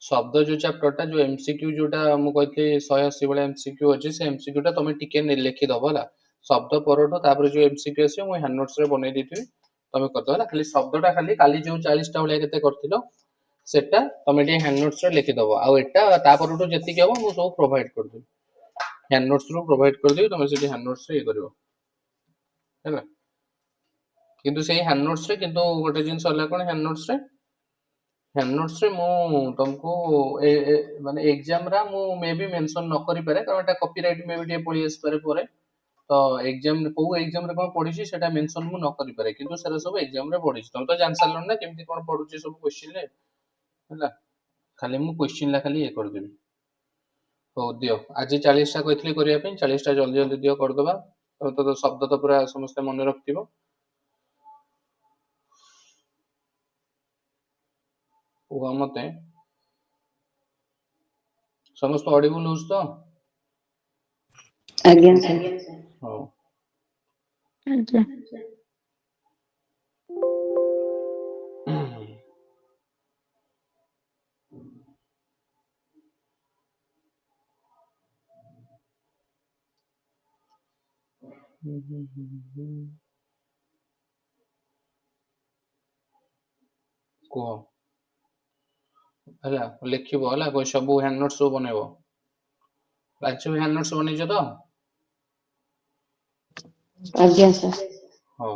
शब्द जो चैप्टर जो एमसीक्यू जोटा मु कहते 180 वाला एमसीक्यू अछि से एमसीक्यू टा तमे टिके लिखि दबो होला शब्द परठो तापर जो एमसीक्यू आसी मु हैंड नोट्स रे बनै देथिबी तमे करदो होला खाली शब्द टा खाली काली जो 40 टा भलिया केते करथिलो सेटा तमे टे हैंड नोट्स रे लिखि दबो आ एटा तापरठो जति के हो मु सब प्रोवाइड कर दू हैंड नोट्स रो प्रोवाइड कर देबी तमे सेठी हैंड नोट्स रे ये करबो हैला किंतु सेही हैंड नोट्स रे किंतु गोटे जिंस होला कोन हैंड नोट्स रे मु तुमको माने एग्जाम रा मु मे बी मेंशन न करि पारे कारण एटा कॉपीराइट मे भी पड़ी आस पारे परे तो एग्जाम को एग्जाम रे कोन पढी छी सेटा मेंशन मु न करि पारे किंतु सेरा सब एग्जाम रे पढी छी तुम तो जान सारलो ना केमती कोन पढुची सब क्वेश्चन रे हैला खाली मु क्वेश्चन ला खाली ये कर देबी हो दियो आज 40 टा कहथली करिया पे 40 टा जल्दी जल्दी दियो कर दबा तो शब्द तो पूरा समस्त मन रखतिबो ओ मते समस्त ऑडिबल होस तो आज्ञा सर हो ଆଜ୍ଞା को ହେଲା ଲେଖିବ ହେଲା କୋଇ ସବୁ ହ୍ୟାଣ୍ଡ ନୋଟ୍ସ ସବୁ ବନେଇବ ଆଜି ହ୍ୟାଣ୍ଡ ନୋଟ୍ସ ବନେଇଛ ତ आज्ञा सर ହଉ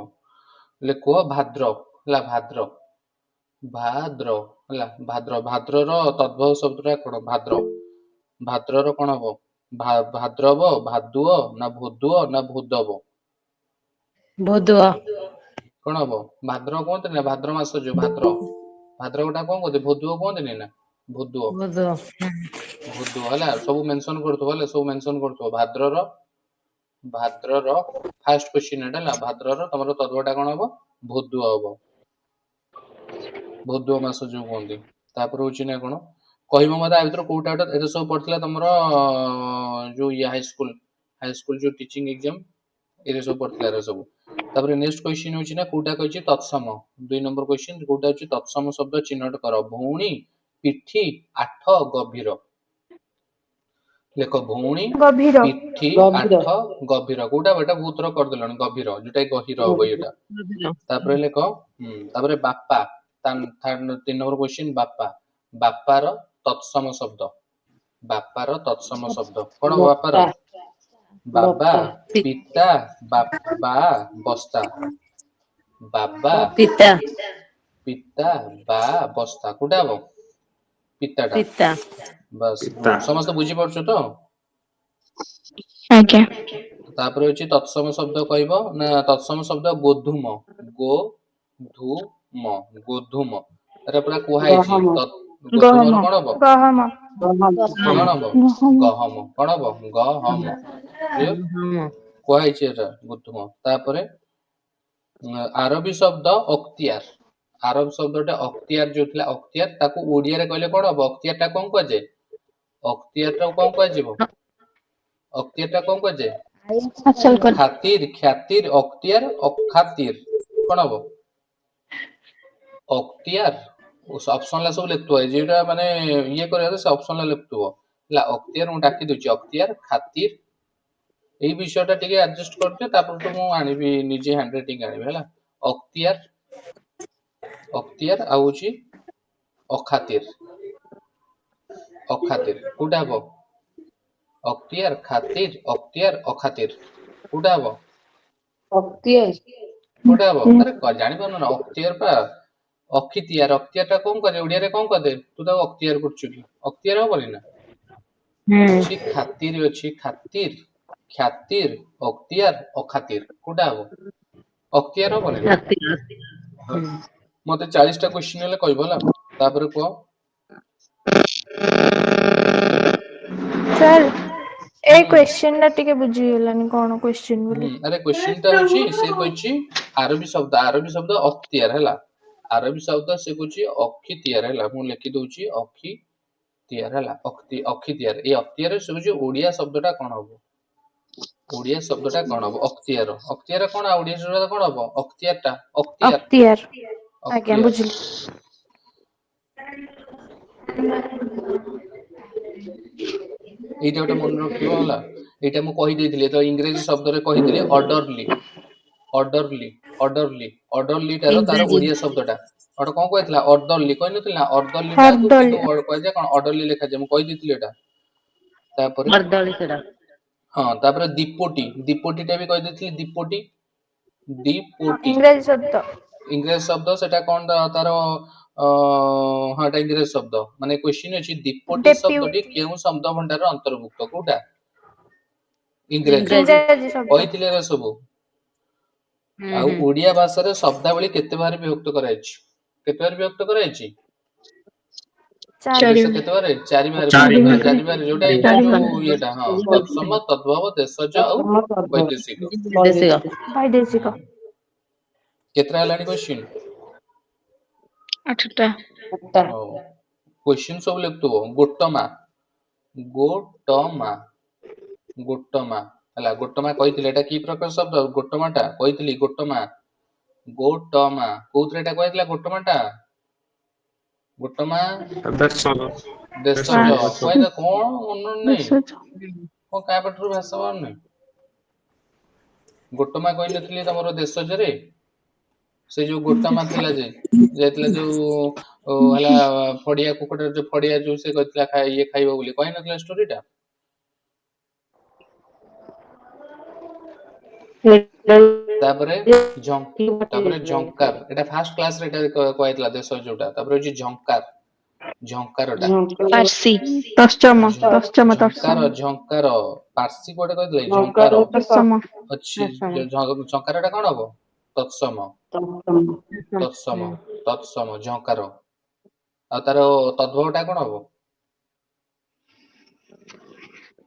ଲେଖୁଅ ଭାଦ୍ର ହେଲା ଭାଦ୍ର ହେଲା ଭାଦ୍ରର ତଦ୍ଭବ ଶବ୍ଦଟା କଣ ଭାଦ୍ରର କଣ ହବ ଭାଦ୍ରବ ଭାଦୁଅ ନା ଭୋଦୁଅ ନା ଭୋଦବ ଭୋଦୁଅ କଣ ହବ ଭାଦ୍ର କୁହନ୍ତି ନା ଭାଦ୍ର ମାସ ଯୋଉ ଭାଦ୍ର ଗୋଟା କଣ କୁହନ୍ତି ଭୋଦୁଅ କୁହନ୍ତିନି ନା ଭୋଦୁଅ ହେଲା ସବୁ ମେନସନ କରୁଥିବ ହେଲା ସବୁ ମେନସନ କରୁଥିବ ଭାଦ୍ରର ଫାର୍ଷ୍ଟ କ୍वेଶ୍ଚन ଏଟା ହେଲା ଭାଦ୍ରର ତମର ତଦ୍ଭବଟା କଣ ହବ ଭୋଦୁଅ ହବ ଭୋଦୁଅ ମାସ ଯୋଉ କୁହନ୍ତି ତାପରେ ହଉଛି ନା କଣ କହିବ ମତେ ଆ ଭିତରେ କୋଉଟା ଗୋଟେ ଏତେ ସବୁ ପଡିଥିଲା ତମର ଯୋଉ ହାଇସ୍କୁଲ ଯୋଉ ଟିଚିଂ ଏକ୍ସାମ ଏରେ ସବୁ ପଡିଥିଲା ଏରା ସବୁ ତାପରେ ନେକ୍ସଟ କ୍वेଶ୍चन ହଉଛି ନା କୋଉଟା କହିଛି ତତ୍ସମ 2 ନମ୍ବର କ୍वेश्चन କୋଉଟା ହଉଛି ତତ୍ସମ ଶବ୍ଦ ଚିହ୍ନଟ କର ଭଉଣୀ ପିଠି ଆଠ ଗଭୀର ଲେଖ ଭଉଣୀ ଗଭୀର ପିଠି गंभीर ଆଠ ଗଭୀର କୋଉଟା ଏଟା ବହୁତ ଥର କରିଦେଲଣି ଗଭୀର ଯୋଉଟା ଗହୀର ହବ ଏଇଟା ତାପରେ ଲେଖ ତାପରେ ବାପା 3 ନମ୍ବର କ୍वेଶ୍चन ବାପାର ତତ୍ସମ ଶବ୍ଦ କଣ ହବ ବାପାର ବାବା बप्पा ପିତା ବାବା ବସ୍ତା ବାବା ପିତା ପିତା ବା ବସ୍ତା କୋଉଟା ହବ ପିତାଟା ପିତା ବାସ୍ ଗୁଡ୍ ସମସ୍ତେ ବୁଝିପାରୁଛ ତ ଆଜ୍ଞା ତାପରେ ହଉଛି ତତ୍ସମ ଶବ୍ଦ କହିବ ନା ତତ୍ସମ ଶବ୍ଦ ଗୋଧୂମ ଗୋଧୂମ ଏଟା ପୁରା କୁହାହେଇଛି गहम ଗୋଧୂମର କଣ ହବ ଗହମ କଣ ହବ ଗହମ କଣ ହବ ଗହମ କ୍ଲିୟର କୁହାହେଇଛି ଏଟା ଗୋଧୂମ ତାପରେ ଆରବୀ ଶବ୍ଦ ଅକ୍ତିଆର ଆରବ ଶବ୍ଦଟା ଅକ୍ତିଆର ଯୋଉ ଥିଲା ଅକ୍ତିଆର ତାକୁ ଓଡିଆରେ କହିଲେ କଣ ହବ ଅକ୍ତିଆର ଟା କଣ କୁହାଯାଏ ଅକ୍ତିଆର ଟା କଣ କୁହାଯିବ ଅକ୍ତିଆର ଟା କଣ କୁହାଯାଏ ହାସଲ କରି ଖ୍ୟାତିର ଅକ୍ତିଆର ଅଖାତିର କଣ ହବ ଅକ୍ତିଆର ଅପସନ ସବୁ ଲେଖୁଥିବ ଯୋଉଟା ମାନେ ଇଏ କରିବା ସେ ଅପସନ ଲେଖୁଥିବ ହେଲା ଅକ୍ତିଆର ମୁଁ ଡାକି ଦଉଛି ଅକ୍ତିଆର ଖାତିର ଏଇ ବିଷୟଟା ଟିକେ ଆଡଜଷ୍ଟ କରିଦିଅ ତାପରେ ତ ମୁଁ ଆଣିବି ନିଜେ ହ୍ୟାଣ୍ଡ ରାଇଟିଂ ଆଣିବି ହେଲା ଅକ୍ତିଆର ଆଉ ହଉଛି ଅଖାତିର କୋଉଟା ହବ ଅକ୍ତିଆର ଖାତିର ଅଖାତିର କୋଉଟା ହବ अक्तियर କୋଉଟା ହବ ଆରେ ଜାଣିପାରୁନ ନା ଅକ୍ତିଆର ପା ଅଖିତିଆର ଟା କଣ କରେ ଓଡିଆରେ କଣ କରେ ତୁ ତାକୁ ଅକ୍ତିଆର କରୁଛୁ କି ଅକ୍ତିଆର ହବନି ନା ଅଛି ଖାତିର ଖ୍ୟାତିର ଅକ୍ତିଆର ଅଖାତିର କୋଉଟା ହବ ଅକ୍ତିଆର ହବନି ନା ମତେ 40 ଟା କ୍वेଶ୍ଚନ ହେଲେ କହିବ ହେଲା ତାପରେ କୁହ ସାର୍ ଏଇ କ୍वेଶ୍ଚନ ଟା ଟିକେ ବୁଝିଗଲାନି କଣ କ୍वेଶ୍ଚନ ବୋଲି ଆରେ କ୍वेଶ୍ଚନ ଟା ହଉଛି ସେ କହିଛି ଆରବୀ ଶବ୍ଦ ଅକ୍ତିଆର ହେଲା ଆରବୀ ଶବ୍ଦ ସେ କହୁଛି ଅଖିତିଆର ହେଲା ମୁଁ ଲେଖି ଦଉଛି ଅଖିତିଆର ହେଲା ଅଖିତିଆର ଏଇ ଅକ୍ତିଆର ସେ କହୁଛି ଓଡିଆ ଶବ୍ଦଟା କଣ ହବ ଅକ୍ତିଆର କଣ ଓଡିଆ ଶବ୍ଦ କଣ ହବ ଅକ୍ତିଆର ଅକ୍ତିଆର ଆଜ୍ଞା ବୁଝିଲି ଏଇଟା ଗୋଟେ ମନେ ରଖିବ ହେଲା। ଏଇଟା ମୁଁ କହିଦେଇଥିଲି ତ ଇଂରେଜୀ ଶବ୍ଦରେ କହିଥିଲି ଅର୍ଡରଲି ଅର୍ଡରଲି ଅର୍ଡରଲି ଅର୍ଡରଲିଟାର ତାର ଇଂରାଜୀ ଓଡ଼ିଆ ଶବ୍ଦଟା ଗୋଟେ କଣ କହିଥିଲା ଅର୍ଡରଲି କହିନଥିଲି ନା ଅର୍ଡରଲିଟାକୁ କିନ୍ତୁ ହରଦଳି କୁହାଯାଏ କଣ ଅର୍ଡରଲି ଲେଖାଯାଏ ମୁଁ କହିଦେଇଥିଲି ଏଟା। ତାପରେ ମର୍ଦଳି ସେଟା ହଁ ତାପରେ ଦୀପୋଟିଟା ବି କହିଦେଇଥିଲି ଦୀପୋଟି ଦୀପୋଟି ଇଂରାଜୀ ଶବ୍ଦ ଇଂରେଜ ଶବ୍ଦ ସେଟା କଣ ତାର ହଁ ଏଟା ଇଂରେଜ ଶବ୍ଦ ମାନେ କ୍ୱେଶ୍ଚିନ୍ ଅଛି ଦୀପଟି ଶବ୍ଦଟି ଡେପ୍ୟୁଟି କେଉଁ ଶବ୍ଦ ଭଣ୍ଡାର ଅନ୍ତର୍ଭୁକ୍ତ କୋଉଟା ଇଂରାଜୀ ଇଂରାଜୀ ଇଂରାଜୀ ଶବ୍ଦ କହିଥିଲେ ଏରା ସବୁ। ଆଉ ଓଡିଆ ଭାଷାରେ ଶବ୍ଦାବଳୀ କେତେ ଭାବରେ ବିଭକ୍ତ କରାଯାଇଛି କେତେ ଭାବରେ ବିଭକ୍ତ କରାଯାଇଛି ଚାରି ଦେଶ କେତେ ଭାରେ ଚାରି ଭାରେ ଚାରି ବିଭକ୍ତ ଭାଗରେ ଚାରି ଭାରେ ଯୋଉଟା ଏଇଥିରେ ଚାରି ଯୋଉ ଭାଗରେ ଇଏଟା ହଁ ତତ୍ସମ ତଦ୍ଭବ ଦେଶଜ ଆଉ ବୈଦେଶିକ। ବୈଦେଶିକ ବୈଦେଶିକ ହୁଁ। କେତେଟା ହେଲାଣି କ୍ୱେଶ୍ଚିନ୍ 8ଟା ହଉ କ୍ୱେଶ୍ଚିନ୍ ସବୁ ଲେଖୁଥିବ ଗୋଟମା ଗୋଟମା ଗୋଟମା ହେଲା ଗୋଟମା କହିଥିଲି ଏଟା କି ପ୍ରକାର ଶବ୍ଦ ଗୋଟମା ଟା କହିଥିଲି ଗୋଟମା କୋଉଥିରେ ଏଟା କହିଥିଲା ଗୋଟମା ଦେଶଜ କହିଲା କଣ ମନେ ନାହିଁ ଦେଶଜ କଣ କାହା ପାଟିରୁ ଭାଷା ବାହାରୁନି ଗୋଟମା କହିନଥିଲି ତମର ଦେଶଜରେ ସେ ଯୋଉ ଗୋଟମା ଥିଲା ଯେ ଯାଇଥିଲା ଯୋଉ ହେଲା ଫଡିଆ କୁକୁଡା ଯୋଉ ଫଡିଆ ଯୋଉ ସେ କହିଥିଲା ଇଏ ଖାଇବ ବୋଲି କହିନଥିଲା ଷ୍ଟୋରିଟା ତାପରେ ତାପରେ ଝଙ୍କାର ଏଟା ଫାଷ୍ଟ କ୍ଲାସ ରେ ଏଟା କହିଥିଲା ଦେଶ ଯୋଉଟା ତାପରେ ହଉଛି ଝଙ୍କାରଟା ପାର୍ସି ତତ୍ସମ ତତ୍ସମ ତତ୍ସମ ଝଙ୍କାର ପାର୍ସି କୋଉଟେ କହିଥିଲେ ଝଙ୍କାର ଝଙ୍କାର ତତ୍ସମ ଅଛି ଝଙ୍କାରଟା କଣ ହବ ତତ୍ସମ ତତ୍ସମ ତତ୍ସମ ଝଙ୍କାର ଆଉ ତାର ତଦ୍ଭବଟା କଣ ହବ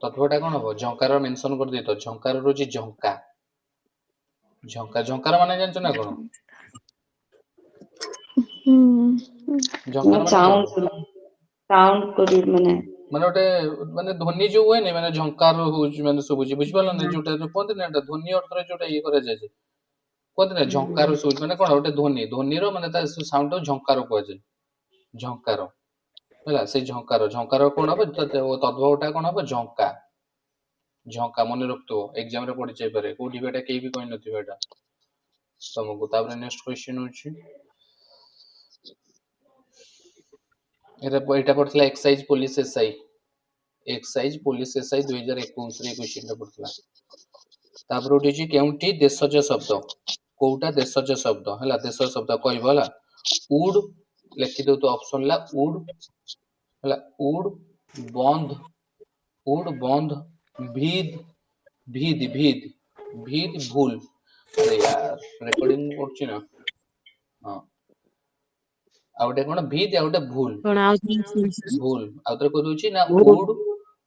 ତଦ୍ଭବଟା କଣ ହବ ଝଙ୍କାର ମେନସନ କରିଦେଇଥ ଝଙ୍କାର ରହୁଛି ଝଙ୍କାର ମାନେ ଜାଣିଛ ନା କଣ ଝଙ୍କାର ମାନେ କଣ ସାଉଣ୍ଡ କରି ମାନେ ଗୋଟେ ମାନେ ଧ୍ୱନି ଯୋଉ ହୁଏନି ମାନେ ଝଙ୍କାର ହଉଛି ମାନେ ଶୁଭୁଛି ବୁଝିପାରିଲ ନା ଯୋଉଟା କୁହନ୍ତି ନା ଏଟା ଧ୍ୱନି ଅର୍ଥରେ ଯୋଉଟା ଇଏ କରାଯାଏ କୁହନ୍ତି ନା ଝଙ୍କାର ଶୁଭୁଛି ମାନେ କଣ ଗୋଟେ ଧ୍ୱନିର ମାନେ ତା ସାଉଣ୍ଡ ଝଙ୍କାର କୁହାଯାଏ ଝଙ୍କାର ହେଲା ସେଇ ଝଙ୍କାର କଣ ହବ ତଦ୍ଭବଟା କଣ ହବ ଝଙ୍କା ମନେ ରଖୁଥିବ ଏକ୍ସାମ ରେ ପଡିଯାଇପାରେ କୋଉଠି ବି ଏଟା କେହି ବି କହିନଥିବେ ଏଟା ତମକୁ ତାପରେ ନେକ୍ସଟ କ୍ୱେଶ୍ଚିନ୍ ହଉଛି ଏଇଟା ପଡିଥିଲା ଏକ୍ସାଇଜ ପୋଲିସ ଏସ୍ଆଇ 2021 ରେ କ୍ୱେଶ୍ଚିନ୍ ଟା ପଡିଥିଲା ତାପରେ ଗୋଟେ ଅଛି କେଉଁଠି ଦେଶଜ ଶବ୍ଦ କୋଉଟା ଦେଶଜ ଶବ୍ଦ ହେଲା ଦେଶ ଶବ୍ଦ କହିବ ହେଲା ଉଡ ଲେଖିଦଉ ତ ଅପସନ ହେଲା ଉଡ ହେଲା ଉଡ ବନ୍ଦ ଭିଦ ଭୁଲ ଆରେ यार ରେକର୍ଡିଂ କରୁଛି ନା ହଁ ଆଉ ଗୋଟେ କଣ ଭିଦ ଆଉ ଗୋଟେ ଭୁଲ ଆଉଥରେ କହି ଦଉଛି ନା ଉଡ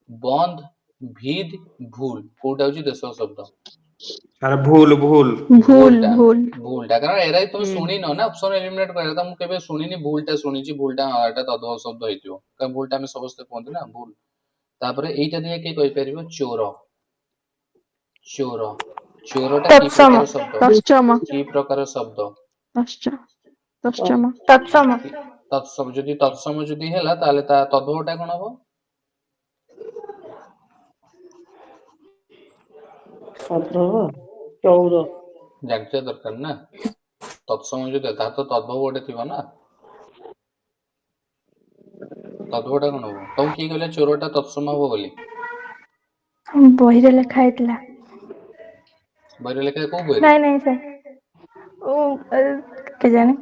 ବନ୍ଦ ଭିଦ ଭୁଲ କୋଉଟା ହଉଛି ଦେଶ ଶବ୍ଦ ଆରେ ଭୁଲ ଭୁଲ ଭୁଲଟା ଭୁଲ ଭୁଲଟା କାରଣ ଏରା ତମେ ଶୁଣିନ ନା ଅପସନ ଏଲିମିନେଟ କରିବା ତ ମୁଁ କେବେ ଶୁଣିନି ଭୁଲଟା ଶୁଣିଛି ଭୁଲଟା ଏଟା ତଦ୍ଭବ ଶବ୍ଦ ହେଇଥିବ କାରଣ ଭୁଲଟା ଆମେ ସମସ୍ତେ କୁହନ୍ତି ନା ଭୁଲ ତାପରେ ଏଇଟା দিয়ে କିଏ କହିପାରିବ ଚୋରଟା କି ତତ୍ସମ ପ୍ରକାର ଶବ୍ଦ ତତ୍ସମ କି ପ୍ରକାର ଶବ୍ଦ ତତ୍ସମ ତତ୍ସମ ତତ୍ସମ ଯଦି ତତ୍ସମ ଯଦି ହେଲା ତାହେଲେ ତା ତଦ୍ଭବଟା କଣ ହବ ଚଉର ଜାଣିଥିବା ଦରକାର ନା ତତ୍ସମ ଯଦି ତାର ତ ତଦ୍ଭବ ଗୋଟେ ଥିବ ନା ତଦ୍ଭବଟା କଣ ହବ ତମକୁ କିଏ କହିଲା ଚୋରଟା ତତ୍ସମ ହବ ବୋଲି ବହିରେ ଲେଖା ହେଇଥିଲା ବହିରେ ଲେଖା କୋଉ ବହିରେ ନାଇଁ ନାଇଁ ସାର୍ ଓ କେଜାଣି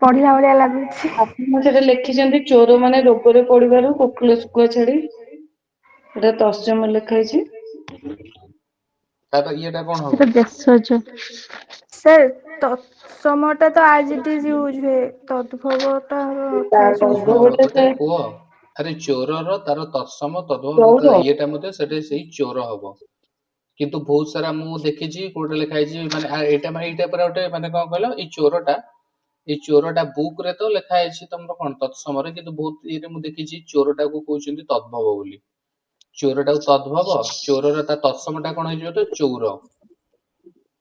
ପଢିଲା ଭଳିଆ ଲାଗୁଛି ଆପଣ ସେଟା ଲେଖିଛନ୍ତି ଚୋର ମାନେ ରୋଗରେ ପଡିବାରୁ କୋକିଳ ଶୁଖୁଆ ଛାଡି ଏଟା ତର୍ଜମା ଲେଖା ହେଇଛି ତାପରେ ଇଏଟା କଣ ହବ ସେଟା ଦେଶଜ ସାର୍ ତତ୍ସମଟା ତ ଆଜ ଇଟ ଇଜ ୟୁଜ ହୁଏ ତଦ୍ଭବଟା ଥାଏ ହଁ ସଂସ୍କୃତରେ ମତେ କୁହ ଆରେ ଚୋରର ତାର ତତ୍ସମ ଚଉର ତଦ୍ଭବ ଇଏଟା ମଧ୍ୟ ସେଟା ସେଇ ଚୋର ହବ କିନ୍ତୁ ବହୁତ ସାରା ମୁଁ ଦେଖିଛି କୋଉଟା ଲେଖା ହେଇଛି ମାନେ ଏଇଟା ପୁରା ଗୋଟେ ମାନେ କଣ କହିଲ ଏଇ ଚୋରଟା ବୁକ ରେ ତ ଲେଖା ହେଇଛି ତମର କଣ ତତ୍ସମରେ କିନ୍ତୁ ବହୁତ ଇଏରେ ମୁଁ ଦେଖିଛି ଚୋରଟାକୁ କହୁଛନ୍ତି ତଦ୍ଭବ ବୋଲି ଚୋରଟାକୁ ତଦ୍ଭବ ଚୋରର ତା ତତ୍ସମ ଟା କଣ ହେଇଯିବ ତ ଚୌର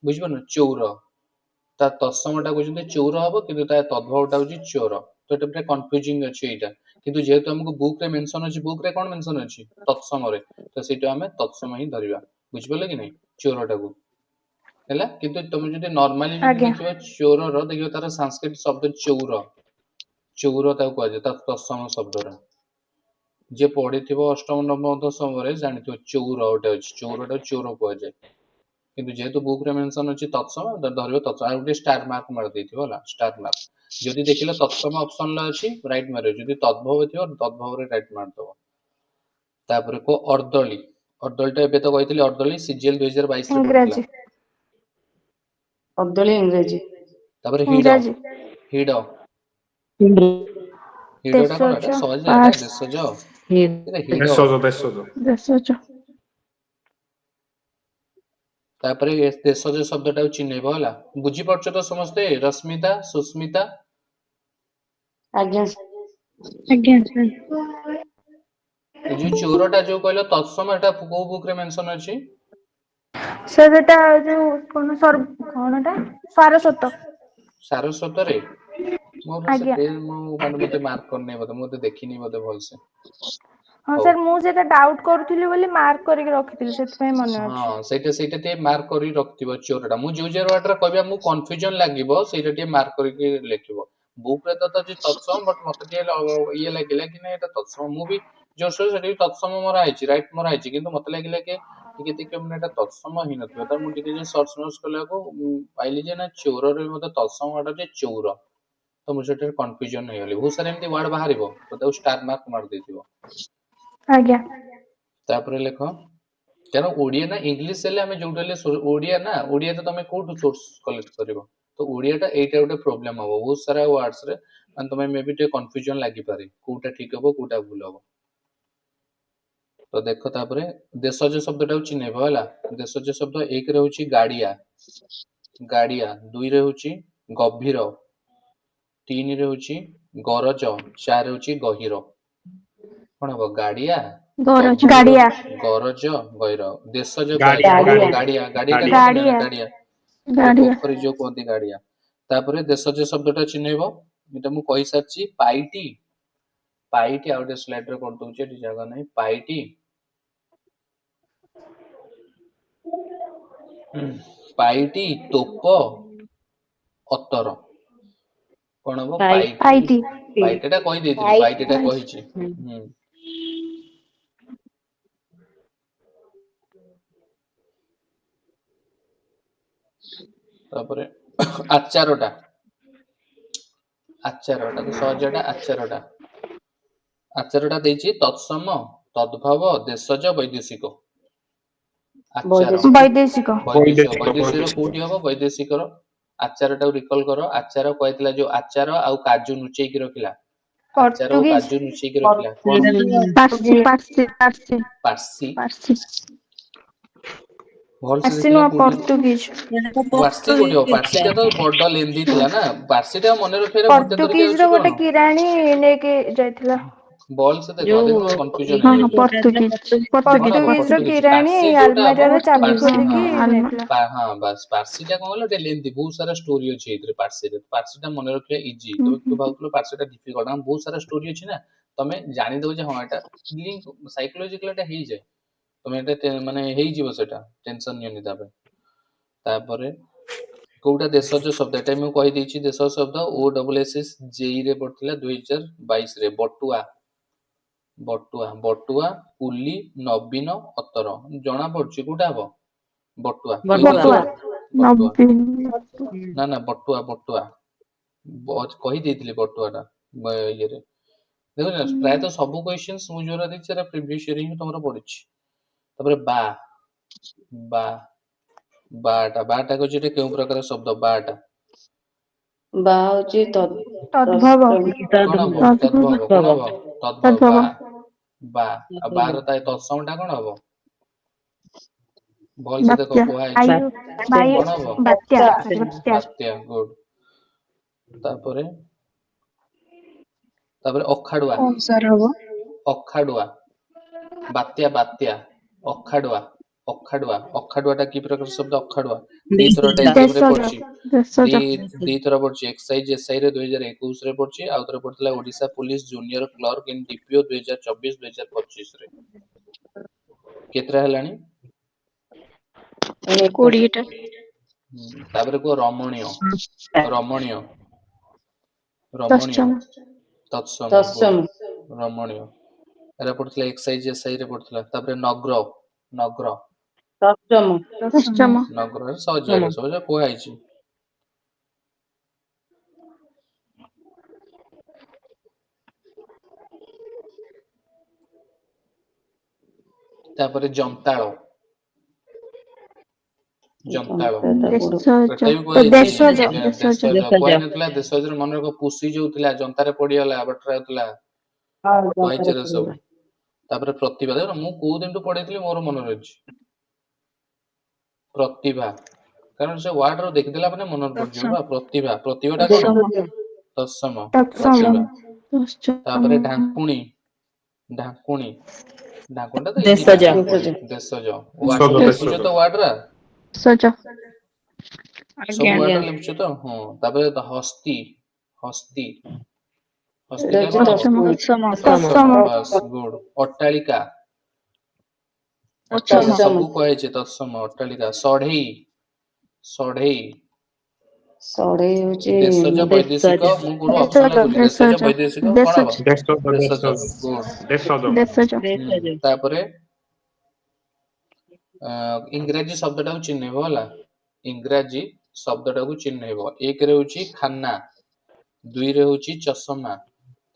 ବୁଝିପାରୁନ ଚୌର ତା ତତ୍ସମ ଟା କହୁଛନ୍ତି ଚୌର ହବ କିନ୍ତୁ ତା ତଦ୍ଭବ ଟା ହଉଛି ଚୋର तो एटा पूरा कंफ्यूजिंग अछि एटा किंतु जेहेतु हमको बुक रे मेंशन अछि बुक रे कोन मेंशन अछि तत्सम रे तो सेटा हमें तत्सम ही धरिबा बुझ पले कि नहीं चोरटा को हैला किंतु तुम जदि नॉर्मली जदि आज्ञा देखिबा चोरर देखिबा तार संस्कृत शब्द चौर चौर ताको कहै छै तत्सम शब्दरा जे पढ़िथिबो अष्टम नवम दशम रे जानिथिबो चौर गोटे अछि चौरटा चोर कहै छै किंतु जेहेतु बुक रे मेंशन अछि तत्सम धरिबो तत्सम आ गोटे स्टार मार्क मार देथिबो होला स्टार मार्क जदि देखिले तत्सम ऑप्शन ला अछि राइट मारियो जदि तद्भव थिबो तद्भव रे राइट मार दबो तापर को अर्दली अर्दलीटा एबे तो कहइथिले अर्दली सीजीएल 2022 रे पड़ितला इंग्राजी ଅବଦଳି ଇଂରାଜୀ तापर हिड इंग्राजी हिड हिडटा कोन देशज एटा सहज एटा पार्ट्स देशज एटा हिड ଦେଶଜ देशज तापर देशज शब्दटा चिन्हैबो होला बुझी पड़छ तो समस्ते रश्मिता सुस्मिता ଆଜ୍ଞା आज्ञा सर ए जो चोरटा जो कहलो तत्सम एटा को बुक रे मेंशन अछि सर एटा जो कोन सर कोनटा सारस्वत सारस्वत रे मोर से आज्ञा पेन मो माने मते मार्क करने मते देखिनी मते भलसे हाँ हौ सर मु जेटा डाउट करूଥିଲି ବୋଲି मार्क କରିକି रखिଥିଲି ସେଥିପାଇଁ मने ଅଛି हाँ ସେଇଟା ଟିକେ ମାର୍କ କରି ରଖିଥିବ ଚୋରଟା ମୁଁ ଯୋଉ ଯୋଉ ୱାର୍ଡରେ କହିବା ମୁଁ କନଫ୍ୟୁଜନ ଲାଗିବ ସେଇଟା ଟିକେ ମାର୍କ କରିକି ଲେଖିବ ବୁକ୍ ରେ ତ ଅଛି ତତ୍ସମ ବଟ୍ ମତେ ଟିକେ ଇଏ ଲାଗିଲା କି ନାଇଁ ଏଟା ତତ୍ସମ ମୁଁ ବି ଯୋଉ ସେଠି ତତ୍ସମ ମୋର ଆଇଛି ରାଇଟ୍ ମୋର ଆଇଛି କିନ୍ତୁ ମତେ ଲାଗିଲା କି ଟିକେ ଟିକେ ମାନେ ଏଟା ତତ୍ସମ ହେଇନଥିବ ତ ମୁଁ ଟିକେ ଯେ ସର୍ଚ୍ଚ ମର୍ଚ୍ଚ କଲାକୁ ପାଇଲି ଯେ ନା ଚୋରରେ ମତେ ତତ୍ସମ ୱାର୍ଡ ଯେ ଚୌର ତ ମୁଁ ସେଠି କନଫ୍ୟୁଜନ ହେଇଗଲି ବହୁତ ସାରା ଏମିତି ୱାର୍ଡ ବାହାରିବ ତ ତାକୁ ଷ୍ଟାର ମାର୍କ ମାରି ଦେଇଥିବ आज्ञा ତାପରେ ଲେଖ କାରଣ ଓଡିଆ ନା ଇଂଲିଶ ହେଲେ ଆମେ ଯୋଉଟା ହେଲେ ଓଡିଆ ନା ଓଡିଆ ତ ତମେ କୋଉଠୁ ସୋର୍ସ କଲେକ୍ଟ କରିବ ତ ଓଡିଆଟା ଏଇଟା ଗୋଟେ ପ୍ରୋବ୍ଲେମ ହବ ବହୁତ ସାରା ୱାର୍ଡସ ରେ ମାନେ ତମେ ମେ ବି ଟିକେ କନଫ୍ୟୁଜନ ଲାଗିପାରେ କୋଉଟା ଠିକ ହବ କୋଉଟା ଭୁଲ ହବ ତ ଦେଖ ତାପରେ ଦେଶଜ ଶବ୍ଦଟାକୁ ଚିହ୍ନେଇବ ହେଲା ଦେଶଜ ଶବ୍ଦ ଏକରେ ହଉଛି ଗାଡିଆ ଗାଡିଆ ଦୁଇରେ ହଉଛି ଗଭୀର ତିନିରେ ହଉଛି ଗରଜ ଚାରି ହଉଛି ଗହୀର କଣ ହବ ଗାଡିଆ गरज ଗଭୀର गाड़िया ଗରଜ ଗହୀର ଦେଶଜ ଗାଡିଆ ଗାଡିଆ ଗାଡିଆ ଗାଡିଆଟା ଗାଡିଆ କଣ ନା गाड़िया ଗାଡିଆ गाड़िया ପୋଖରୀ ଯୋଉ କୁହନ୍ତି ଗାଡିଆ ତାପରେ ଦେଶଜ ଶବ୍ଦଟା ଚିହ୍ନେଇବ ଏଟା ମୁଁ କହିସାରିଛି ପାଇଟି ପାଇଟି ଆଉ ଗୋଟେ ସ୍ଲାଇଡ୍ ରେ କରିଦଉଛି ଏଠି ଜାଗା ନାହିଁ ପାଇଟି ପାଇଟି ତୋପ ଅତର କଣ ହବ ପାଇଟି आईटी ପାଇଟିଟା କହିଦେଇଥିଲି ପାଇଟିଟା କହିଛି ତାପରେ ଆଚାରଟା ଆଚାରଟା ତ ସହଜଟା ଆଚାରଟା ଦେଇଛି ତତ୍ସମ ତଦ୍ଭବ ଦେଶଜ ବୈଦେଶିକ ଆଚାର ବୈଦେଶିକ वैदेशिक ବୈଦେଶିକ କୋଉଠି ହବ ବୈଦେଶିକର ଆଚାରଟାକୁ ରିକଲ କର ଆଚାର କହିଥିଲା ଯୋଉ ଆଚାର ଆଉ କାଜୁ ଲୁଚେଇକି ରଖିଲା ଆଚାର ଆଉ पोर्तुगीज କାଜୁ ଲୁଚେଇକି ରଖିଲା କଣ पारसी पारसी पारसी ପାର୍ସି पारसी ଭଲସେ पारसी ଦେଖିଲା नुआ କୋଉଠି पोर्तुगीज ପାର୍ସି କୋଉଠି ହବ ପାର୍ସିଟା ତ ବଡ ଲେନ୍ଦି ଥିଲା ନା ପାର୍ସିଟା ମନେ ରଖିବାରେ ଗୋଟେ ତରିକା पोर्तुगीज रो ଅଛି गोटे କଣ किराणी नेके जायथिला ବଲ ସେ ଦେଖ ଯୋଉ ଦେଖ କନଫ୍ୟୁଜନ हाँ हाँ ହେଇଯିବ पोर्तुगीज କଣ ହବ पोर्तुगीज रो ପର୍ତ୍ତୁଗିଜ किराणी ପାର୍ସି ଯୋଉଟା ହବ आलमारी रे चाबी ପାର୍ସି खोलिकी ହଁ नेथिला ହଁ ବାସ୍ ପାର୍ସିଟା କଣ କହିଲ ଟିକେ ଲେନ୍ଦି ବହୁତ ସାରା ଷ୍ଟୋରି ଅଛି ଏଇଥିରେ ପାର୍ସିରେ ପାର୍ସିଟା ମନେ ରଖିବା ଇଜି ତମେ ତୁ ଭାବୁଥିଲ ପାର୍ସିଟା ଡିଫିକଲ୍ଟ ଆମ ବହୁତ ସାରା ଷ୍ଟୋରି ଅଛି ନା ତମେ ଜାଣିଦବ ଯେ ହଁ ଏଟା ଲିଙ୍କ ସାଇକୋଲୋଜିକାଲ ଏଟା ହେଇଯାଏ ତମେ ଏଟା ମାନେ ହେଇଯିବ ସେଟା ଟେନସନ ନିଅନି ତା ପାଇଁ ତାପରେ କୋଉଟା ଦେଶଜ ଶବ୍ଦ ଏଟା ମୁଁ କହିଦେଇଛି ଦେଶଜ ଶବ୍ଦ ଓ ଡବଲ ଏସ ଏସ ଜେଇ ରେ ପଡିଥିଲା 2022 ରେ ବଟୁଆ ବଟୁଆ ବଟୁଆ କୁଲି ନବୀନ ଅତର ଜଣା ପଡୁଛି କୋଉଟା ହବ ବଟୁଆ କହିଥିଲା बटुआ ବଟୁଆ नब्बे ନା ନା ବଟୁଆ ବଟୁଆ କହିଦେଇଥିଲି ବଟୁଆଟା ଇଏରେ ଦେଖୁଛ ପ୍ରାୟତଃ ସବୁ କ୍ୱେଶ୍ଚନ୍ସ ମୁଁ ଯୋଉରା ଦେଇଛି ସେଟା ପ୍ରିଭିୟସ୍ ଇୟର ହିଁ ତମର ପଡିଛି ତାପରେ ବା ବା ବାଟା କହୁଛି ଏଟା କେଉଁ ପ୍ରକାର ଶବ୍ଦ ବାଟା ବା ହଉଛି तद्भव କଣ ହବ तद्भव ତଦ୍ଭବ କଣ ହବ ତଦ୍ଭବ तद्भव ବା ଆଉ ବାର ତା ତତ୍ସମ ଟା କଣ ହବ ଭଲସେ ଦେଖ बात्या କୁହା ହେଇଛି आयु वायु କଣ ହବ बात्या बात्या ବାତ୍ୟା ଗୁଡ ତାପରେ ଅଖାଡୁଆ कौन सर हबो ଅଖାଡୁଆ ବାତ୍ୟା ବାତ୍ୟା ଅଖାଡୁଆ ଅଖାଡୁଆ ଅଖାଡୁଆଟା କି ପ୍ରକାର ଶବ୍ଦ ଅଖାଡୁଆ ଦିଥର ଏକ୍ସାମ ରେ ଦେଶଜ ପଡିଛି ଦେଶଜ ଦିଥର ପଡିଛି ଏକ୍ସାଇଜ ଏସ୍ଆଇ ରେ 2021 ରେ ପଡିଛି ଆଉ ଥରେ ପଡିଥିଲା ଓଡିଶା ପୁଲିସ ଜୁନିୟର କ୍ଲର୍କ ଇନ ଡିପିଓ 2024-2025 ରେ କେତେଟା ହେଲାଣି 20ଟା ତାପରେ କୁହ ରମଣୀୟ ରମଣୀୟ ରମଣୀୟ ଦଶମ ତତ୍ସମ ତତ୍ସମ ରମଣୀୟ ଏରା ପଡୁଥିଲା ଏକ୍ସାଇଜ ଏସ୍ଆଇ ରେ ପଡୁଥିଲା ତାପରେ ନଗ୍ର ନଗ୍ର ତତ୍ସମ ଦଶମ ନଗ୍ରରେ ସହଜ ସହଜ କୁହାଯାଇଛି ତାପରେ ଜନ୍ତାଳ ଜନ୍ତାଳ ଦେଶଜ ଏଟା ବି କୁହାଯାଇଛି ଦେଶଜ ଦେଶଜ ଦେଶଜ କୁହାହେଇନଥିଲା ଦେଶଜରେ ମନେ ରଖ ପୁଷି ଯୋଉ ଥିଲା ଜନ୍ତାରେ ପଡିଗଲା ବାଟରେ ଯାଉଥିଲା କୁହାଯାଇଛି ଏରା ସବୁ ତାପରେ ପ୍ରତିଭା ଦେଖ ମୁଁ କୋଉ ଦିନଠୁ ପଢେଇଥିଲି ମୋର ମନେ ରହିଛି ପ୍ରତିଭା କାରଣ ସେ ୱାର୍ଡ ର ଦେଖିଦେଲା ମାନେ ମନେ ପଡିଯିବ ବା ପ୍ରତିଭା ପ୍ରତିଭାଟା କଣ ତତ୍ସମ ତତ୍ସମ ପ୍ରତିଭା ଦଶମ ତାପରେ ଢାଙ୍କୁଣୀ ଢାଙ୍କୁଣୀ ଢାଙ୍କୁଣୀଟା ତ ଇଜି ଦେଶଜ ଢାଙ୍କୁଣୀ ଦେଶଜ ସବୁ ଦେଶଜ ଲେଖୁଛ ତ ୱାର୍ଡ ରା ଦେଶଜ ସବୁ ଆଜ୍ଞା ୱାର୍ଡ ଲେଖୁଛ ତ ହଁ ତାପରେ ହସ୍ତି ହସ୍ତି ହସ୍ତିଟା ଏଟା କଣ ହଉଛି ହବ ଦଶମ ତତ୍ସମ ଦଶମ ବାସ୍ ଗୁଡ ଅଟ୍ଟାଳିକା ଅଟ୍ଟାଳିକା ତତ୍ସମ ସବୁ କୁହାଯାଇଛି ତତ୍ସମ ଅଟ୍ଟାଳିକା ସଢେଇ ସଢେଇ ସଢେଇ ହଉଛି ଦେଶଜ ବୈଦେଶିକ ମୁଁ କୋଉଠୁ ଅପସନ ଦେଶଜ ଲାଗୁଛି ଦେଶଜ ଦେଶଜ ବୈଦେଶିକ କଣ ହବ ଦେଶଜ ଦେଶଜ ଗୁଡ ଦେଶଜ ତାପରେ ଇଂରାଜୀ ଶବ୍ଦଟାକୁ ଚିହ୍ନେଇବ ହେଲା ଇଂରାଜୀ ଶବ୍ଦଟାକୁ ଚିହ୍ନେଇବ ଏକରେ ହଉଛି ଖାନା ଦୁଇରେ ହଉଛି ଚଷମା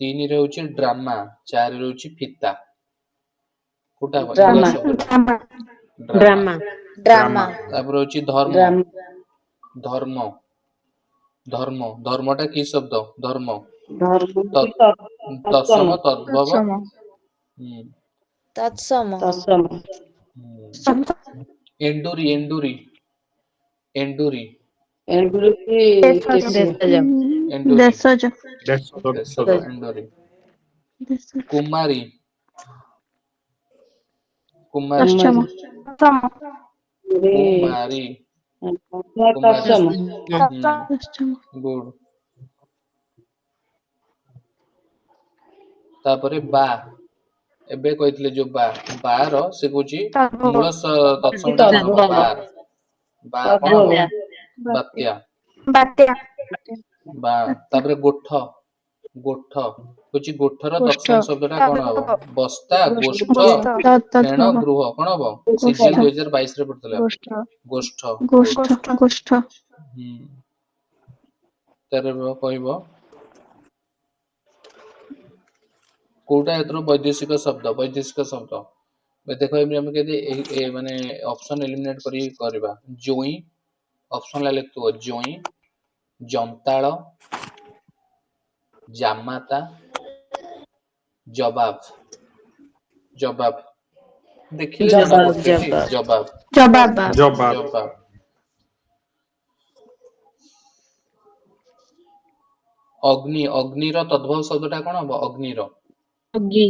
ତିନିରେ ହଉଛି ଡ୍ରାମା ଚାରିରେ ହଉଛି ଫିତା କୋଉଟା ହବ ଡ୍ରାମା ଇଂରାଜୀ ଶବ୍ଦଟା ଡ୍ରାମା ଡ୍ରାମା ଡ୍ରାମା ତାପରେ ହଉଛି ଧର୍ମ ଡ୍ରାମା ଧର୍ମ ଧର୍ମ ଧର୍ମଟା କି ଶବ୍ଦ ଧର୍ମ ଧର୍ମ ତତ୍ ତତ୍ସମ ତଦ୍ଭବ ଦଶମ ହୁଁ, ତତ୍ସମ ହୁଁ। ଏଣ୍ଡୁରି ଏଣ୍ଡୁରି ଏଣ୍ଡୁରି ଏଣ୍ଡୁରି ଦେଶଜ କେଶିଆ ଏଣ୍ଡୁରି ଦେଶଜ ଦେଶଜ ଏଣ୍ଡୁରି ଦେଶଜ କୁମାରୀ କୁମାରୀ ଦଶମ କୁମାରୀ ଦଶମ କୁମାରୀ କୁମାରୀ ତତ୍ସମ ଦଶମ ଗୁଡ ତାପରେ ବା ଏବେ କହିଥିଲେ ଯୋଉ ବାର ସେ କହୁଛି ତଦ୍ଭବ ମୂଳ ତତ୍ସମ ଟା କଣ ହବ ତଦ୍ଭବ ବା କଣ ହବ ତଦ୍ଭବ ବାତ୍ୟା ବାତ୍ୟା ବା ତାପରେ ଗୋଠ ଗୋଠ ହଉଛି ଗୋଠର ଗୋଷ୍ଠ ତତ୍ସମ ଶବ୍ଦ ଟା କଣ ହବ ତଦ୍ଭବ ବସ୍ତା ଗୋଷ୍ଠ ଫେଣ ତଦ୍ଭବ ଗୃହ କଣ ହବ ଗୋଷ୍ଠ ସିଜିଏଲ 2022 ରେ ପଡିଥିଲା ଗୋଷ୍ଠ ଗୋଷ୍ଠ ହୁଁ ତାର କହିବ କୋଉଟା ଏଥିରୁ ବୈଦେଶିକ ଶବ୍ଦ ଦେଖ ଆମେ କେମିତି ମାନେ ଅପସନ ଏଲିମିନେଟ କରି କରିବା ଜୋଇଁ ଅପସନ ଲେଖୁଥିବ ଜୋଇଁ ଜନ୍ତାଳ ଜାମାତା ଜବାବ ଜବାବ ଦେଖିଲେ ଜଣା ଜବାବ ପଡୁଛି ଏଠି ଜବାବ ଜବାବ ଜବାବ ଅଗ୍ନି ଅଗ୍ନିର ତଦ୍ଭବ ଶବ୍ଦ ଟା କଣ ହବ ଅଗ୍ନିର ଅଗି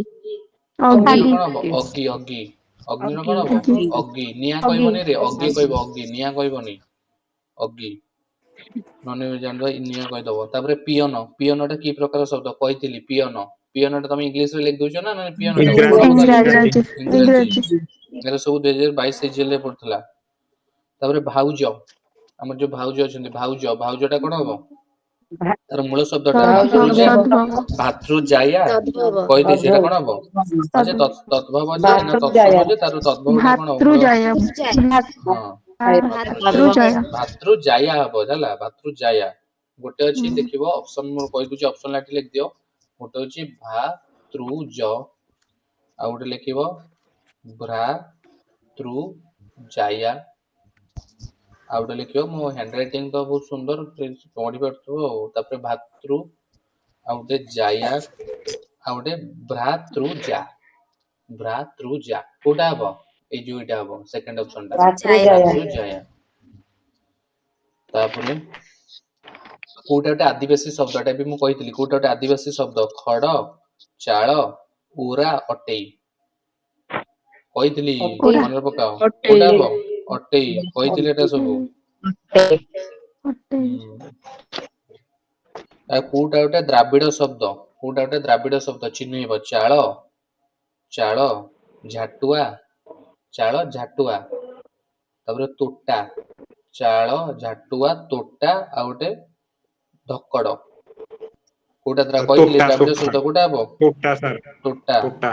ଅଗ୍ନିର କଣ ହବ ଅଗି ଅଗି ଅଗ୍ନିର କଣ ହବ ଅଗି ଅଗି ନିଆଁ ଅଗି କହିବନି ରେ ଅଗି କହିବ ଅଗି ନିଆଁ କହିବନି ଅଗି ନହେଲେ ଜାଣିବା ନିଆଁ କହିଦବ ତାପରେ ପିଅନ ପିଅନ ଟା କି ପ୍ରକାର ଶବ୍ଦ କହିଥିଲି ପିଅନ ପିଅନ ଟା ତମେ ଇଂଲିଶ ରେ ଲେଖି ଦଉଛ ନା ପିଅନ ଟା ଓଡିଆ ରେ ଇଂରାଜୀ ଇଂରାଜୀ ଇଂରାଜୀ ଏରା ସବୁ 2022 ସିଜିଏଲ ରେ ପଡୁଥିଲା ତାପରେ ଭାଉଜ ଆମର ଯୋଉ ଭାଉଜ ଅଛନ୍ତି ଭାଉଜ ଟା କଣ ହବ ତାର ମୂଳ ଶବ୍ଦ ଟା ତଦ୍ଭବ ତଦ୍ଭବ ଭାତୃଜାୟା କହିଦେଇଛି ଏଟା କଣ ହବ ଅଛି ତଦ୍ଭବ ଅଛି ନା ତତ୍ସମ ଅଛି ତାର ତଦ୍ଭବ ଟା କଣ ହବ ମୂଳ ଭାତୃଜାୟା ହଁ ଭାତୃଜାୟା ଭାତୃଜାୟା ହବ ହେଲା ଭାତୃଜାୟା ଗୋଟେ ଅଛି ଦେଖିବ ଅପସନ ମୁଁ କହିଦଉଛି ଅପସନ ଲାଠି ଲେଖିଦିଅ ଗୋଟେ ହଉଛି ଭାତୃଜ ଆଉ ଗୋଟେ ଲେଖିବ ଭ୍ରାତୃଜାୟା ଆଉ ଗୋଟେ ଲେଖିବ ମୋ ହ୍ୟାଣ୍ଡ ରାଇଟିଂ ତ ବହୁତ ସୁନ୍ଦର ପଢି ପାରୁଥିବ ଆଉ ତାପରେ ଭାତୃ ଆଉ ଗୋଟେ ଜାୟା ଆଉ ଗୋଟେ ଭ୍ରାତୃଜା କୋଉଟା ହବ ଏଇ ଯୋଉ ଏଇଟା ହବ ସେକେଣ୍ଡ ଅପସନ ଟା ଭ୍ରାତୃଜାୟା ତାପରେ କୋଉଟା ଗୋଟେ ଆଦିବାସୀ ଶବ୍ଦ ଏଟା ବି ମୁଁ କହିଥିଲି କୋଉଟା ଗୋଟେ ଆଦିବାସୀ ଶବ୍ଦ ଖଡ ଚାଳ ଉରା ଅଟେଇ କହିଥିଲି କୋଉଟା? ମନେ ପକାଅ ଅଟେଇ। କୋଉଟା ହବ ଅଟେଇ କହିଥିଲି ଏଟା ସବୁ ଅଟେଇ। ଆଉ କୋଉଟା ଗୋଟେ ଦ୍ରାବିଡ ଶବ୍ଦ କୋଉଟା ଗୋଟେ ଦ୍ରାବିଡ ଶବ୍ଦ ଚିହ୍ନେଇବ ଚାଳ ଚାଳ ଝାଟୁଆ ଚାଳ ଝାଟୁଆ ତାପରେ ତୋଟା ଚାଳ ଝାଟୁଆ ତୋଟା ଆଉ ଗୋଟେ ଧକଡ କୋଉଟା କହିଥିଲି ତୋଟା ଦ୍ରାବିଡ ତୋଟା ଶବ୍ଦ କୋଉଟା ହବ ତୋଟା ସାର୍ ତୋଟା ତୋଟା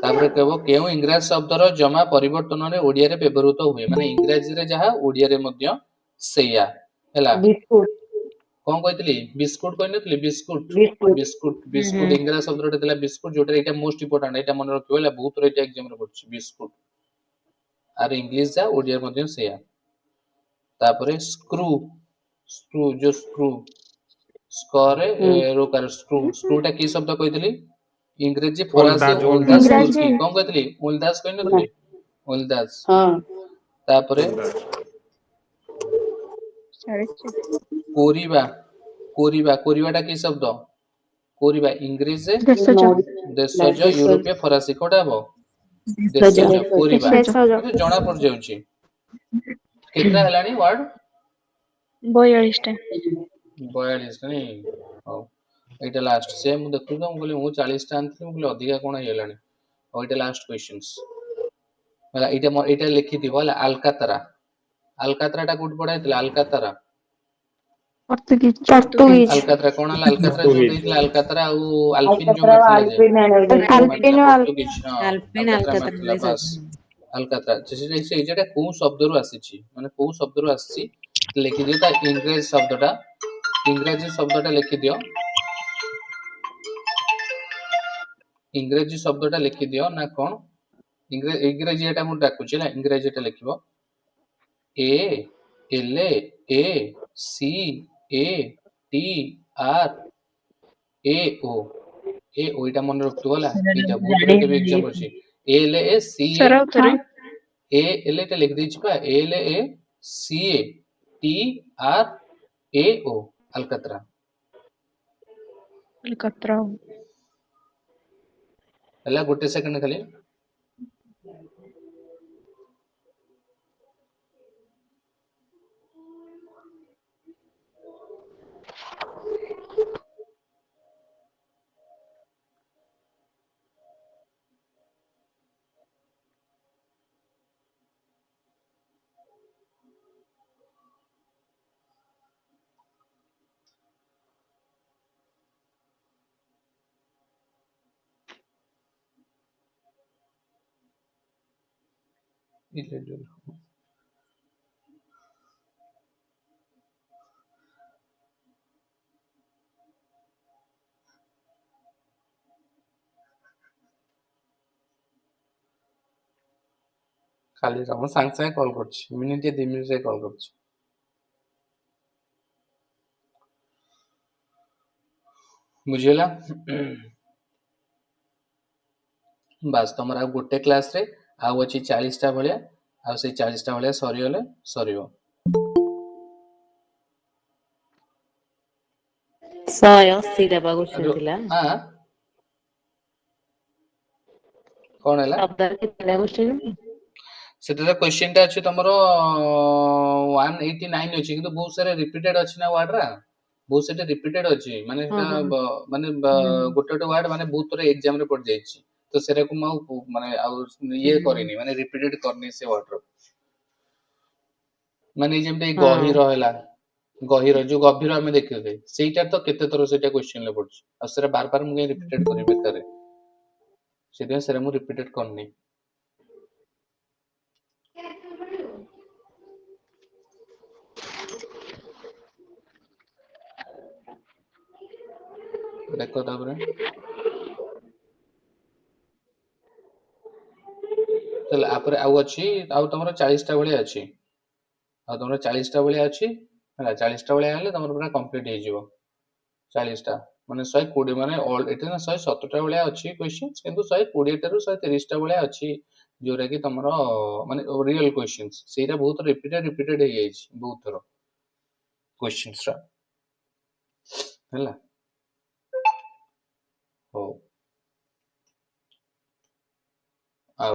ତାପରେ କହିବ କେଉଁ ଇଂରାଜୀ ଶବ୍ଦର ଜମା ପରିବର୍ତ୍ତନରେ ଓଡିଆରେ ବ୍ୟବହୃତ ହୁଏ ମାନେ ଇଂରାଜୀରେ ଯାହା ଓଡିଆରେ ମଧ୍ୟ ସେଇଆ ହେଲା ବିସ୍କୁଟ କଣ କହିଥିଲି ବିସ୍କୁଟ କହିନଥିଲି ବିସ୍କୁଟ ବିସ୍କୁଟ ବିସ୍କୁଟ ବିସ୍କୁଟ ଇଂରାଜୀ ଶବ୍ଦଟା ଥିଲା ବିସ୍କୁଟ ଯୋଉଟା ଏଇଟା ମୋଷ୍ଟ ଇମ୍ପୋର୍ଟାଣ୍ଟ ଏଇଟା ମନେ ରଖିବ ହେଲା ବହୁତ ଥର ଏଇଟା ଏକ୍ସାମ ରେ ପଡୁଛି ବିସ୍କୁଟ ଆର ଇଂଲିଶ ଯା ଓଡିଆ ମଧ୍ୟ ସେଇଆ ତାପରେ ସ୍କ୍ରୁ ସ୍କ୍ରୁ ଯୋଉ ସ୍କ୍ରୁ ସ୍କରେ ରୋକାର ସ୍କ୍ରୁ ସ୍କ୍ରୁଟା କି ଶବ୍ଦ କହିଥିଲି ଇଂରେଜୀ ଫରାସୀ ଓଲଦାଜ ଓଲଦାସ ଓଲଦାଜ ଇଂରାଜୀ ତୁର୍କୀ କଣ କହିଥିଲି ଓଲଦାସ କହିନଥିଲି ଓଲଦାସ ହଁ ତାପରେ ଓଲଦାଜ କୋରିବା କୋରିବା କୋରିବାଟା କି ଶବ୍ଦ କୋରିବା ଇଂରେଜ ଦେଶଜ। ଦେଶଜ ୟୁରୋପୀୟ ଫରାସୀ କୋଉଟା ହବ ଦେଶଜ ଦେଶଜ କୋରିବା ଦେଶଜ। କିନ୍ତୁ ଜଣା ପଡିଯାଉଛି କେତେଟା ହେଲାଣି ୱାର୍ଡ 42 ଟା। 42 ନାଇଁ ହଉ ଏଇଟା ଲାଷ୍ଟ ସେ ମୁଁ ଦେଖୁଛି ମୁଁ କହିଲି ମୁଁ 40ଟା ଆଣିଥିଲି ମୁଁ କହିଲି ଅଧିକା କଣ ହେଇଗଲାଣି ଆଉ ଏଇଟା ଲାଷ୍ଟ କ୍ୱେଶ୍ଚନ୍ସ ହେଲା ଏଇଟା ଲେଖିଥିବ ହେଲା ଆଲକାତରା ଆଲକାତରାଟା କୋଉଠି ପଢା ହେଇଥିଲା ଆଲକାତରା ପର୍ତ୍ତୁଗୀଜ। ଆଲକାତରା କଣ ହେଲା ଆଲକାତରା ଯୋଉଠି ପର୍ତ୍ତୁଗୀଜ ହେଇଥିଲା ଆଲକାତରା ଆଉ ଆଲପିନ ଯୋଉ ଆଲକାତରା ଆଉ ମାରିଥିଲା ଯେ ଆଲପିନ ଆଣିବାକୁ ଯାଇଥିଲେ। ମାରିଥିଲା ଆଲପିନ ପର୍ତ୍ତୁଗୀଜ ହଁ ଆଲପିନ ଆଲକାତରା ଆଲକାତରା ମାରିଥିଲା ସବୁ। ବାସ୍ ଆଲକାତରା ସେଇଟା କୋଉ ଶବ୍ଦରୁ ଆସିଛି ମାନେ କୋଉ ଶବ୍ଦରୁ ଆସିଛି ଲେଖିଦିଅ ତା ଇଂରାଜୀ ଶବ୍ଦଟା ଲେଖିଦିଅ ଇଂରାଜୀ ଶବ୍ଦଟା ଲେଖିଦିଅ ନା କଣ ଇଂରାଜୀ ଏଟା ମୁଁ ଡାକୁଛି ହେଲା ଇଂରାଜୀ ଏଟା ଲେଖିବ A L A C A ଟି ଆର ଏ ଓ ଏଇଟା ମନେ ରଖୁଥିବ ହେଲା ଏଇଟା ବହୁତ ଥର କେବେ ଏକ୍ସାମ ଅଛି ଏଲ ଏ ସି ଏ ସର ଉତ୍ତର ଏ ଏଲ ଏଟା ଲେଖିଦେଇଛି ପା ଏଲ ଏ ସି ଏ ଟି ଆର ଏ ଓ ଆଲକାତରା କତ୍ର ହେଲା ଗୋଟେ ସେକେଣ୍ଡ ଖାଲି ଖାଲି ମୁଁ ସାଙ୍ଗେ ସାଙ୍ଗେ କଲ୍ କରୁଛି ମିନିଟ 2 ମିନିଟରେ କଲ୍ କରୁଛି ବୁଝିଗଲା ବାସ୍ ତମର ଆଉ ଗୋଟେ କ୍ଲାସରେ ଆଉ ଅଛି 40ଟା ଭଳିଆ ଆଉ ସେଇ 40ଟା ଭଳିଆ ସରିଗଲେ ସରିବ 180 ଟା କ୍ୱେଶ୍ଚନ ଥିଲା ଆଁ କଣ ହେଲା ଶବ୍ଦରେ କେତେଟା କ୍ୱେଶ୍ଚନ ସେଟାର କ୍ୱେଶ୍ଚନ ଟା ଅଛି ତମର 189 ଅଛି କିନ୍ତୁ ବହୁତ ସାରା ରିପିଟେଡ ଅଛି ନା ୱାର୍ଡରା ବହୁତ ସେଟା ରିପିଟେଡ ଅଛି ମାନେ ସେଟା ମାନେ ଗୋଟେ ଗୋଟେ ୱାର୍ଡ ମାନେ ବହୁତ ଥର ଏକ୍ସାମ ରେ ପଡିଯାଇଛି ତ ସେଟାକୁ ମୁଁ ଆଉ ମାନେ ଆଉ ଇଏ କରିନି ମାନେ ରିପିଟେଡ କରିନି ସେ ୱାର୍ଡର ମାନେ ଯେମିତି ଗହିର ହେଲା ଗହିର ଯୋଉ ଗଭୀର ଆମେ ଦେଖିଥିଲେ ସେଇଟା ତ କେତେ ଥର ସେଇଟା କ୍ୱେଶ୍ଚନ ରେ ପଡୁଛି ଆଉ ସେଟା ବାର ବାର ମୁଁ ରିପିଟେଡ କରିବି ବେକାରେ ସେଥିପାଇଁ ସେଟା ମୁଁ ରିପିଟେଡ କରିନି ଦେଖ ତାପରେ ତାହେଲେ ଆପରେ ଆଉ ଅଛି ଆଉ ତମର 40ଟା ଭଳିଆ ଅଛି ଆଉ ତମର 40ଟା ଭଳିଆ ଅଛି ହେଲା 40ଟା ଭଳିଆ ହେଲେ ତମର ପୁରା କମ୍ପ୍ଲିଟ ହେଇଯିବ 40ଟା ମାନେ 120 ମାନେ ଏଠି ନା 117ଟା ଭଳିଆ ଅଛି କ୍ୱେଶ୍ଚନ କିନ୍ତୁ 120ଟାରୁ 130ଟା ଭଳିଆ ଅଛି ଯୋଉଟା କି ତମର ମାନେ ରିଅଲ କ୍ୱେଶ୍ଚନ ସେଇଟା ବହୁତ ରିପିଟେଡ ହେଇଯାଇଛି ବହୁତ ଥର କ୍ୱେଶ୍ଚନଟା ହେଲା ହଉ